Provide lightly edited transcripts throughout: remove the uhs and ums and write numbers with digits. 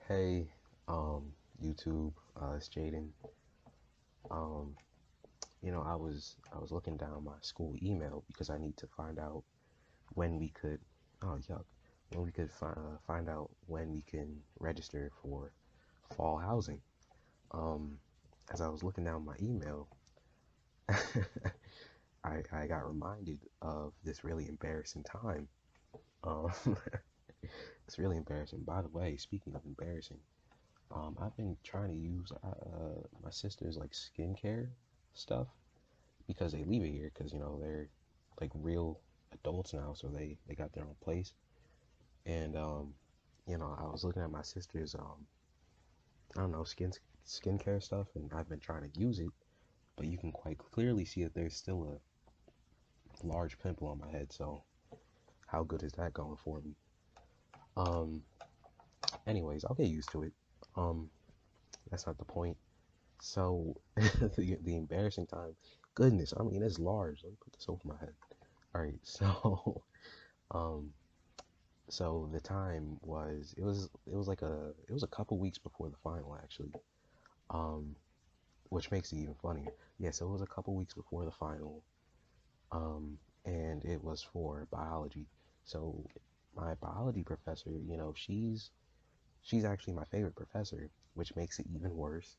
Hey, YouTube, it's Jaden. Um, I was looking down my school email because I need to find out when we could, oh yuck, when we could find out when we can register for fall housing. Um, as I was looking down my email, I got reminded of this really embarrassing time. Um, it's really embarrassing. By the way, speaking of embarrassing, I've been trying to use my sister's like skincare stuff because they leave it here because they're like real adults now, so they got their own place. And I was looking at my sister's I don't know skincare stuff, and I've been trying to use it, but you can quite clearly see that there's still a large pimple on my head. So how good is that going for me? Um, anyways, I'll get used to it. Um, that's not the point. So the embarrassing time, goodness, I mean it's large. Let me put this over my head. All right, so um, so the time was it was a couple weeks before the final actually, um, which makes it even funnier. Yeah, so it was a couple weeks before the final, and it was for biology. So my biology professor, she's actually my favorite professor, which makes it even worse.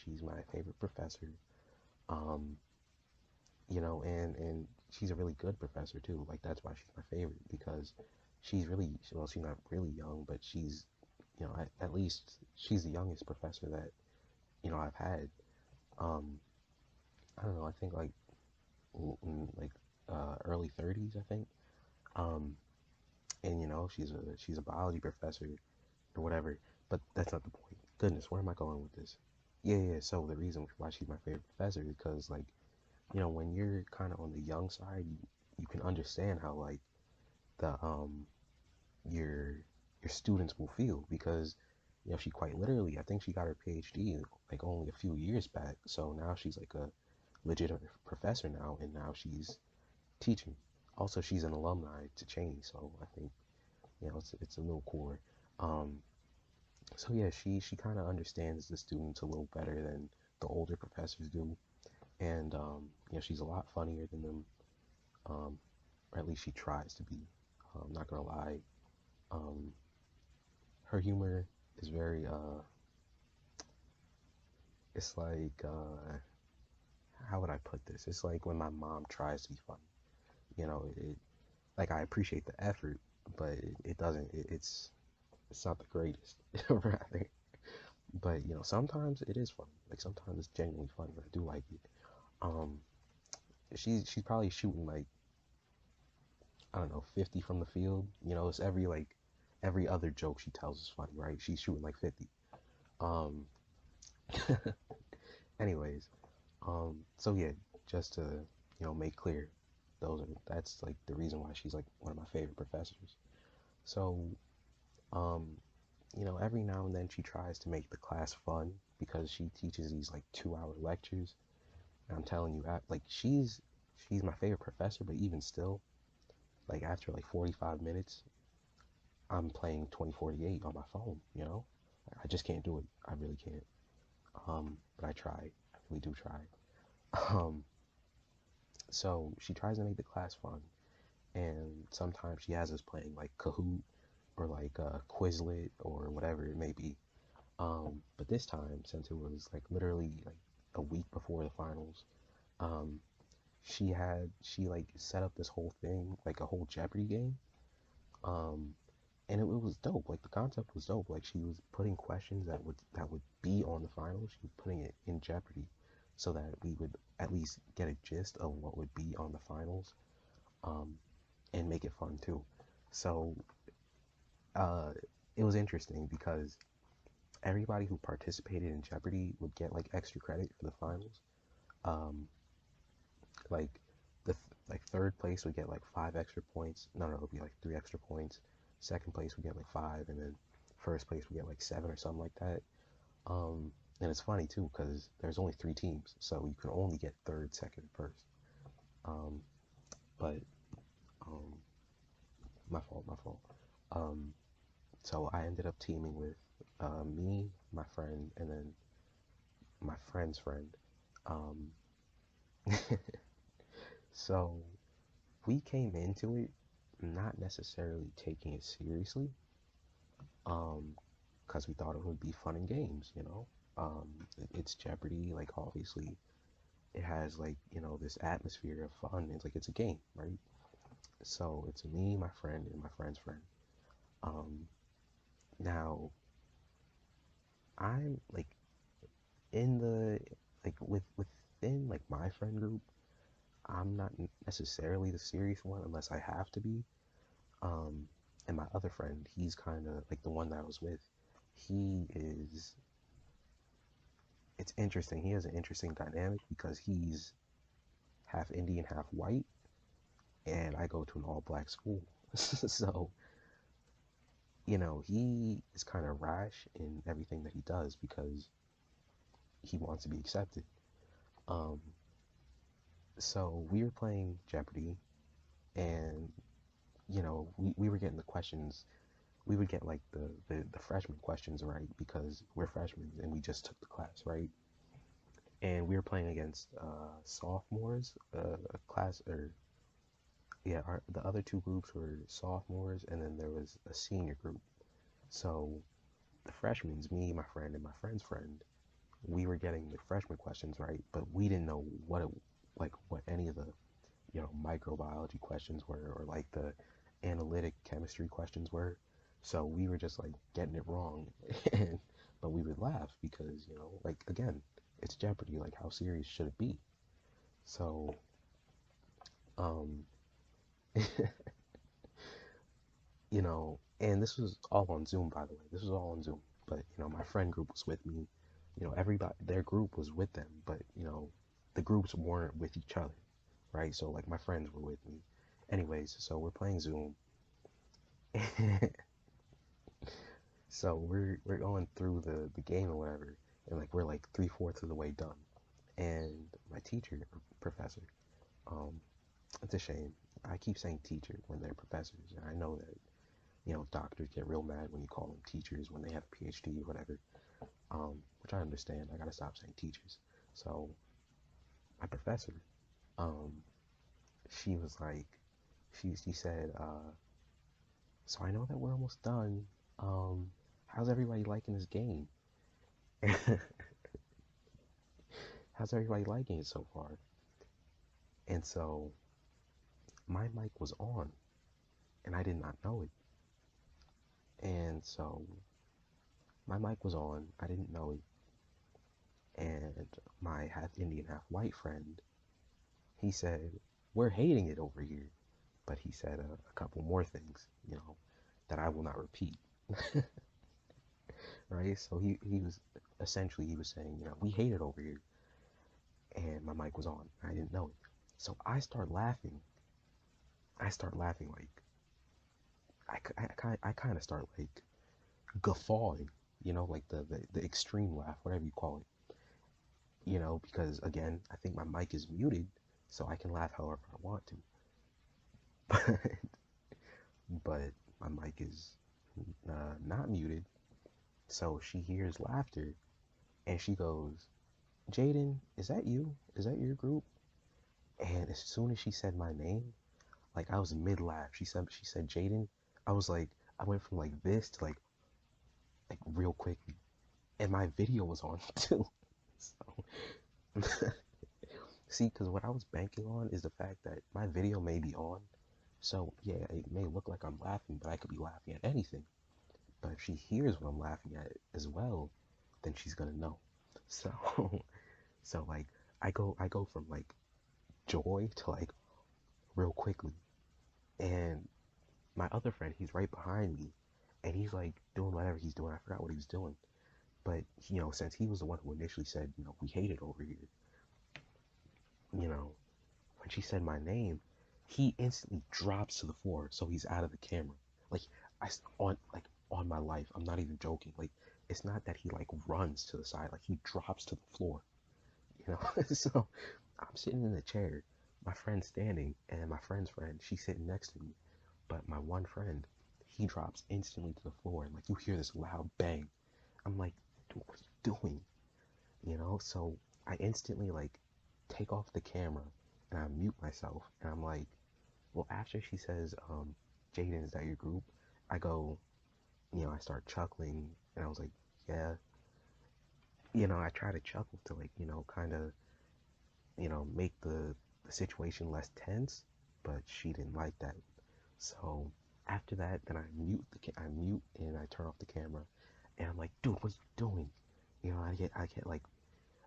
She's my favorite professor. Um, and she's a really good professor too. Like that's why she's my favorite because she's really well, she's not really young, but she's at least she's the youngest professor that I've had. Um, I don't know. I think like like early 30s, I think. Um, and she's a biology professor or whatever. But that's not the point. Goodness, where am I going with this? Yeah, yeah. So the reason why she's my favorite professor is because like when you're kind of on the young side, you can understand how like the your your students will feel because she quite literally, I think she got her PhD like only a few years back, so now she's like a legitimate professor now, and now she's teaching. Also, she's an alumni to Cheney, so I think it's a little cooler. um so yeah, she kind of understands the students a little better than the older professors do, and she's a lot funnier than them, um or at least she tries to be. I'm not gonna lie. um Her humor is very it's like how would I put this? It's like when my mom tries to be funny. It like I appreciate the effort, but it doesn't it's not the greatest rather. But sometimes it is funny. Like sometimes it's genuinely funny. I do like it. Um she's probably shooting like, I don't know, 50 from the field. It's every other joke she tells is funny, right? She's shooting like 50. Um anyways, so yeah, just to, make clear, that's like the reason why she's like one of my favorite professors. So, um, every now and then she tries to make the class fun because she teaches these like 2-hour lectures. And I'm telling you, like she's my favorite professor, but even still, like after like 45 minutes, I'm playing 2048 on my phone, I just can't do it. I really can't. But I try. I really do try. Um, so she tries to make the class fun, and sometimes she has us playing like Kahoot or like Quizlet or whatever it may be. But this time, since it was like literally like a week before the finals, um, she like set up this whole thing, like a whole Jeopardy game. Um, and it was dope. Like the concept was dope. Like she was putting questions that would be on the finals. She was putting it in Jeopardy, so that we would at least get a gist of what would be on the finals. Um, and make it fun too. So uh, it was interesting because everybody who participated in Jeopardy would get like extra credit for the finals. Um, like like third place would get like 5 extra points. No, it would be like 3 extra points. Second place would get like 5, and then first place would get like 7 or something like that. And it's funny too because there's only 3 teams, so you can only get third, second, first. Um, but um, my fault, my fault. Um, so I ended up teaming with me, my friend, and then my friend's friend. Um, so we came into it not necessarily taking it seriously, um, because we thought it would be fun and games, you know. It's Jeopardy, like obviously it has like, this atmosphere of fun. It's like it's a game, right? So it's me, my friend, and my friend's friend. Um, Now I'm like in the like within like my friend group, I'm not necessarily the serious one unless I have to be. Um, and my other friend, he's kind of like the one that I was with. He is, it's interesting. He has an interesting dynamic because he's half Indian, half white, and I go to an all black school. So, he is kind of rash in everything that he does because he wants to be accepted. Um, so we were playing Jeopardy, and we were getting the questions. We would get like the freshman questions right because we're freshmen and we just took the class, right? And we were playing against sophomores, a class, or yeah, the other two groups were sophomores, and then there was a senior group. So the freshmen's, me, my friend, and my friend's friend, we were getting the freshman questions right, but we didn't know what any of the microbiology questions were, or like the analytic chemistry questions were. So we were just like getting it wrong, and but we would laugh because like again, it's Jeopardy. Like how serious should it be? So um, and this was all on Zoom, by the way. This was all on Zoom, but my friend group was with me. Everybody, their group was with them, but the groups weren't with each other, right? So like my friends were with me. Anyways, so we're playing Zoom. So we're going through the game or whatever, and like we're like three-fourths of the way done. And my teacher or professor, um, it's a shame. I keep saying teacher when they're professors, and I know that doctors get real mad when you call them teachers when they have a PhD or whatever. Which I understand. I gotta stop saying teachers. So my professor, um, she was like, she said, so I know that we're almost done. Um, how's everybody liking this game? How's everybody liking it so far? And so my mic was on and I did not know it. And so my mic was on, I didn't know it. And my half Indian, half white friend, he said, we're hating it over here. But he said a couple more things, that I will not repeat. Right? So he was essentially, he was saying, we hate it over here. And my mic was on. I didn't know it. So I start laughing. I start laughing like, I kind of start like guffawing, like the extreme laugh, whatever you call it, because again, I think my mic is muted, so I can laugh however I want to. But my mic is not muted, so she hears laughter and she goes, Jaden, is that you? Is that your group? And as soon as she said my name, like I was mid laugh. She said Jaden. I was like, I went from like this to like real quick, and my video was on too. So see, because what I was banking on is the fact that my video may be on. So yeah, it may look like I'm laughing, but I could be laughing at anything. But if she hears what I'm laughing at as well, then she's gonna know. So so like I go from like joy to like real quickly. And my other friend, he's right behind me and he's like doing whatever he's doing. I forgot what he was doing. But since he was the one who initially said, we hate it over here, you know, when she said my name, he instantly drops to the floor, so he's out of the camera. Like on my life, I'm not even joking. Like it's not that he like runs to the side, like he drops to the floor. So I'm sitting in the chair, my friend's standing, and my friend's friend, she's sitting next to me. But my one friend, he drops instantly to the floor, and like you hear this loud bang. I'm like, dude, what are you doing? So I instantly like take off the camera and I mute myself and I'm like, well, after she says, Jaden, is that your group? I go, I start chuckling and I was like, yeah. I try to chuckle to like, kind of, make the situation less tense, but she didn't like that. So after that, then I mute and I turn off the camera and I'm like, dude, what are you doing? I get like,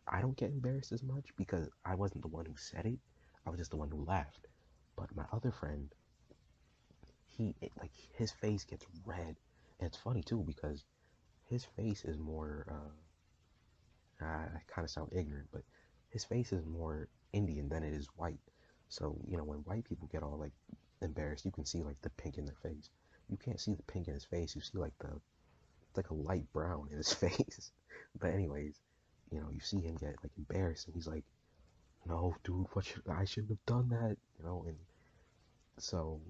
I don't get embarrassed as much because I wasn't the one who said it. I was just the one who laughed. But my other friend, like his face gets red, and it's funny too because his face is more. I kind of sound ignorant, but his face is more Indian than it is white. So when white people get all like embarrassed, you can see like the pink in their face. You can't see the pink in his face. You see like it's like a light brown in his face. But anyways, you see him get like embarrassed, and he's like, "No, dude, I shouldn't have done that." And so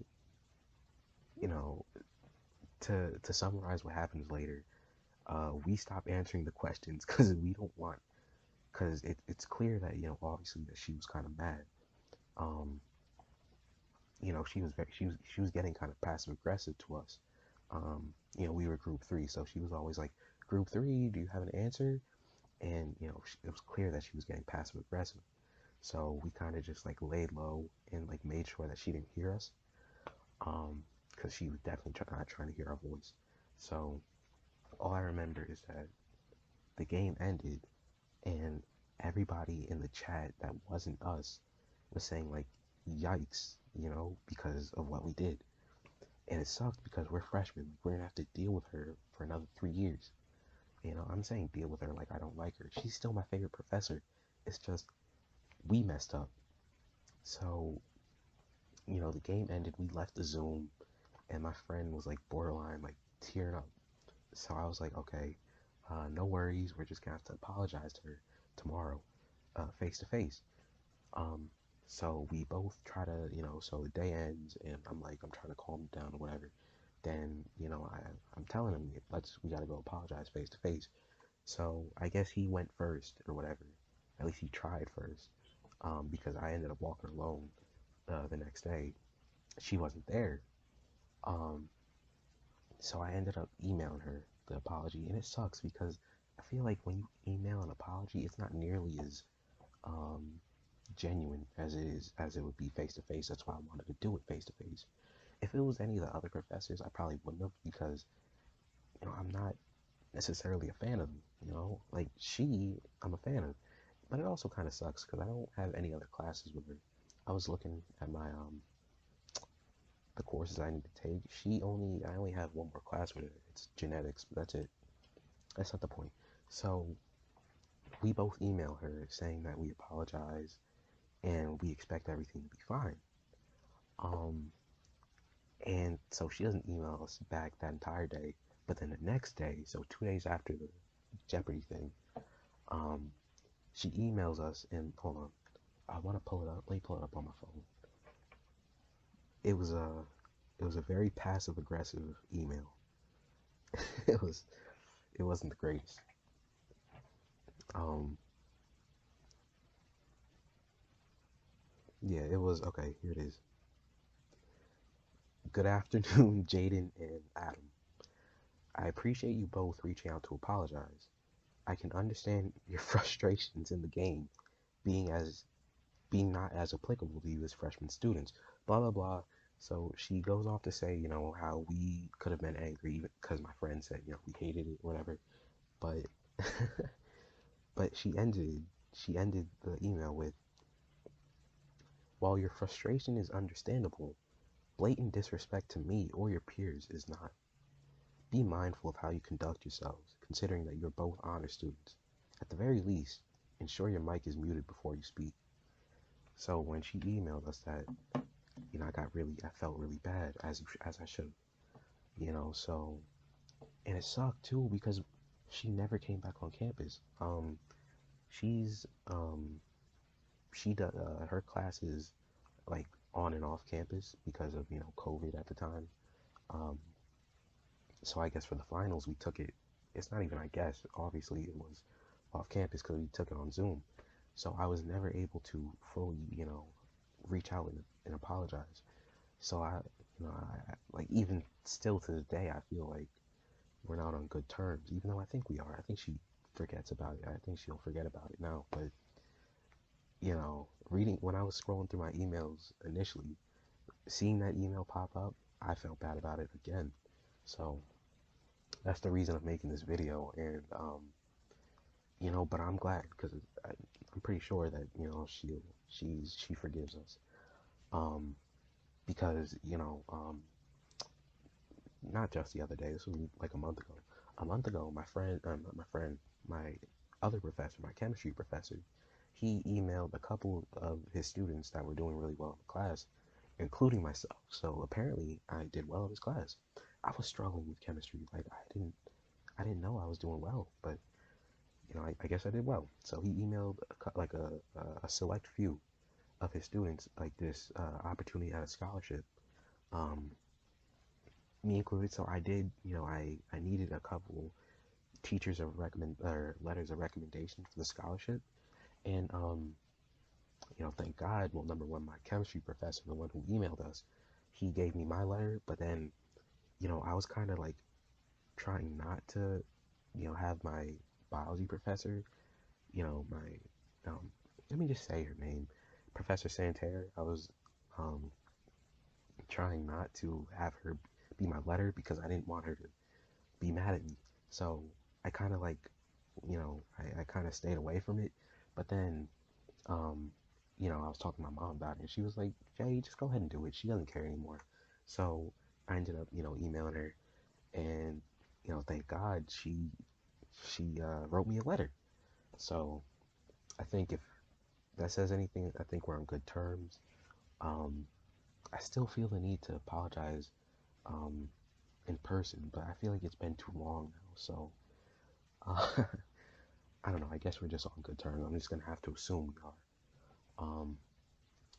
you know, to summarize what happens later, we stop answering the questions because we don't want, because it's clear that obviously that she was kind of mad. Um, she was getting kind of passive aggressive to us. We were group three, so she was always like, "Group three, do you have an answer?" And it was clear that she was getting passive aggressive. So we kind of just like laid low and like made sure that she didn't hear us. Because she was definitely not trying to hear our voice. So all I remember is that the game ended and everybody in the chat that wasn't us was saying like, yikes, because of what we did. And it sucked because we're freshmen. Like, we're gonna have to deal with her for another 3 years. I'm saying deal with her like I don't like her. She's still my favorite professor. It's just we messed up. So, the game ended, we left the Zoom, and my friend was like borderline like tearing up. So I was like, okay, no worries. We're just gonna have to apologize to her tomorrow, face to face. Um, so we both try to, so the day ends, and I'm trying to calm him down or whatever. Then, I'm telling him, we gotta go apologize face to face. So I guess he went first or whatever. At least he tried first, because I ended up walking alone the next day. She wasn't there. Um, so I ended up emailing her the apology, and it sucks because I feel like when you email an apology, it's not nearly as um, genuine as it would be face to face. That's why I wanted to do it face to face. If it was any of the other professors, I probably wouldn't have because I'm not necessarily a fan of them. Like I'm a fan of, but it also kind of sucks because I don't have any other classes with her. I was looking at my the courses I need to take. I only have one more class with her. It's genetics, but that's it. That's not the point. So we both email her saying that we apologize and we expect everything to be fine. Um, and so she doesn't email us back that entire day. But then the next day, so 2 days after the Jeopardy thing, um, she emails us and hold on, I want to pull it up. Let me pull it up on my phone. It was a it was a very passive aggressive email. it was it wasn't the greatest. Um, yeah, it was okay. Here it is. Good afternoon, Jaden and Adam. I appreciate you both reaching out to apologize. I can understand your frustrations in the game being not as applicable to you as freshman students. Blah blah blah. So she goes off to say, how we could have been angry because my friend said, we hated it, whatever. But but she ended the email with, while your frustration is understandable, blatant disrespect to me or your peers is not. Be mindful of how you conduct yourselves, considering that you're both honor students. At the very least, ensure your mic is muted before you speak. So when she emailed us that, I felt really bad as I should, so, and it sucked too because she never came back on campus. She's, she does, her classes like on and off campus because of, COVID at the time. Um, so I guess for the finals we took it it's not even I guess. Obviously, it was off campus because we took it on Zoom. So I was never able to fully, reach out and apologize. So like even still to this day, I feel like we're not on good terms, even though I think we are. I think she forgets about it. I think she'll forget about it now. But, reading, when I was scrolling through my emails initially, seeing that email pop up, I felt bad about it again. So that's the reason of making this video. And, but I'm glad because I'm pretty sure that, she forgives us. Um, because, not just the other day. This was like a month ago. A month ago, my other professor, my chemistry professor, he emailed a couple of his students that were doing really well in the class, including myself. So apparently, I did well in his class. I was struggling with chemistry. Like I didn't know I was doing well, but I guess I did well. So he emailed like a select few of his students like this opportunity at a scholarship. Um, Me included. So I did, I needed a couple teachers of recommend or letters of recommendation for the scholarship, and thank God. Well, number one, my chemistry professor, the one who emailed us, he gave me my letter, but then I was kind of like trying not to, have my biology professor, my let me just say her name, Professor Santerre. I was um trying not to have her be my letter because I didn't want her to be mad at me. So I kind of like, I kind of stayed away from it. But then, um, I was talking to my mom about it, and she was like, Jay, just go ahead and do it. She doesn't care anymore. So I ended up, emailing her, and thank God she wrote me a letter. So I think if that says anything, I think we're on good terms. Um, I still feel the need to apologize um, in person, but I feel like it's been too long now. So uh, I don't know. I guess we're just on good terms. I'm just gonna have to assume we are. Um,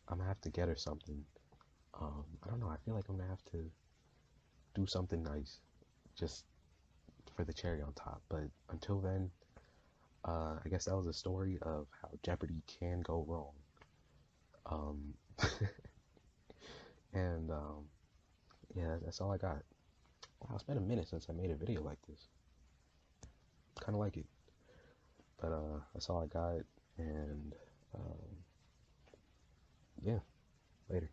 I'm gonna have to get her something. I don't know. I feel like I'm gonna have to do something nice, just for the cherry on top. But until then, I guess that was a story of how Jeopardy can go wrong. Um, and yeah, that's all I got. Wow, it's been a minute since I made a video like this. Kind of like it, but that's all I got. And yeah, later.